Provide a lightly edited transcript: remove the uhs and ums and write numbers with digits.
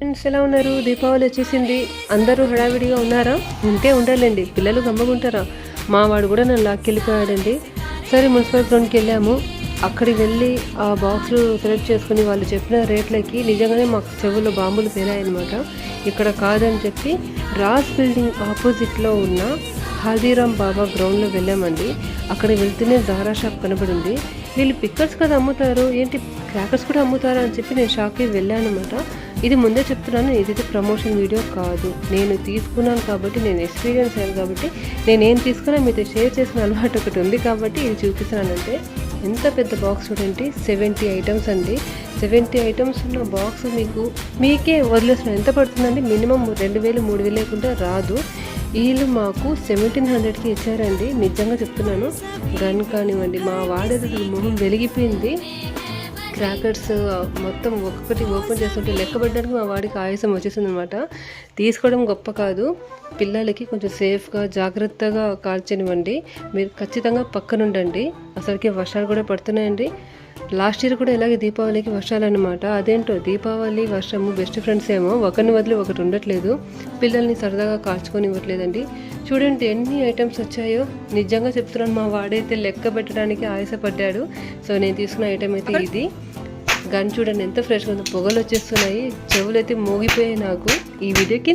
Friends ఎలా ఉన్నారు? దీపావళి వచ్చేసింది. అందరూ హడావిడిగా ఉన్నారా? ఉంటే ఉండాలండి, పిల్లలు గమ్మగుంటారా? మా వాడు కూడా నన్ను లాక్కెళ్ళిపోయాడండి. సరే మున్సిపల్ గ్రౌండ్కి వెళ్ళాము. అక్కడికి వెళ్ళి ఆ బాక్సులు సెలెక్ట్ చేసుకుని వాళ్ళు చెప్పిన రేట్లకి నిజంగానే మాకు చెవుల్లో బాంబులు పేలాయన్నమాట. ఇక్కడ కాదని చెప్పి రాస్ బిల్డింగ్ ఆపోజిట్లో ఉన్న హల్దీరామ్ బాబా గ్రౌండ్లో వెళ్ళామండి. అక్కడికి వెళ్తూనే జారా షాప్ కనబడింది. వీళ్ళు పిక్కర్స్ కదా అమ్ముతారు, ఏంటి క్రాకర్స్ కూడా అమ్ముతారా అని చెప్పి నేను షాక్కి వెళ్ళాను అనమాట. ఇది ముందే చెప్తున్నాను, ఇదైతే ప్రమోషన్ వీడియో కాదు. నేను తీసుకున్నాను కాబట్టి, నేను ఎక్స్పీరియన్స్ అయ్యాను కాబట్టి, నేనేం తీసుకున్నా మీతో షేర్ చేసిన అలవాటు ఒకటి ఉంది కాబట్టి ఇది చూపిస్తున్నానంటే. ఎంత పెద్ద బాక్స్ చూడండి, 70 ఐటమ్స్ అండి. 70 ఐటమ్స్ ఉన్న బాక్స్ మీకే వదిలేసిన ఎంత పడుతుందండి? మినిమం 2000 3000 లేకుండా రాదు. వీళ్ళు మాకు 1700కి ఇచ్చారండి. నిజంగా చెప్తున్నాను. గన్ కానివ్వండి, మా వాడేది మొహం వెలిగిపోయింది. క్రాకర్స్ మొత్తం ఒక్కొక్కటి ఓపెన్ చేస్తుంటే లెక్కబడ్డానికి మా వాడికి ఆయాసం వచ్చేసింది అనమాట. తీసుకోవడం గొప్ప కాదు, పిల్లలకి కొంచెం సేఫ్గా జాగ్రత్తగా కాల్చనివ్వండి. మీరు ఖచ్చితంగా పక్కనుండండి. అసలుకి వర్షాలు కూడా పడుతున్నాయండి. లాస్ట్ ఇయర్ కూడా ఇలాగే దీపావళికి వర్షాలు అనమాట. అదేంటో దీపావళి వర్షము బెస్ట్ ఫ్రెండ్స్ ఏమో, ఒకరిని వదిలి ఒకటి ఉండట్లేదు. పిల్లల్ని సరదాగా కాల్చుకొని ఇవ్వట్లేదండి. చూడండి ఎన్ని ఐటమ్స్ వచ్చాయో. నిజంగా చెప్తున్నాను, మా వాడైతే లెక్క పెట్టడానికి ఆయాసపడ్డాడు. సో నేను తీసుకున్న ఐటమ్ అయితే ఇది. గన్ చూడండి ఎంత ఫ్రెష్గా ఉందో, పొగలు వచ్చేస్తున్నాయి, చెవులు అయితే మోగిపోయాయి నాకు. ఈ వీడియోకి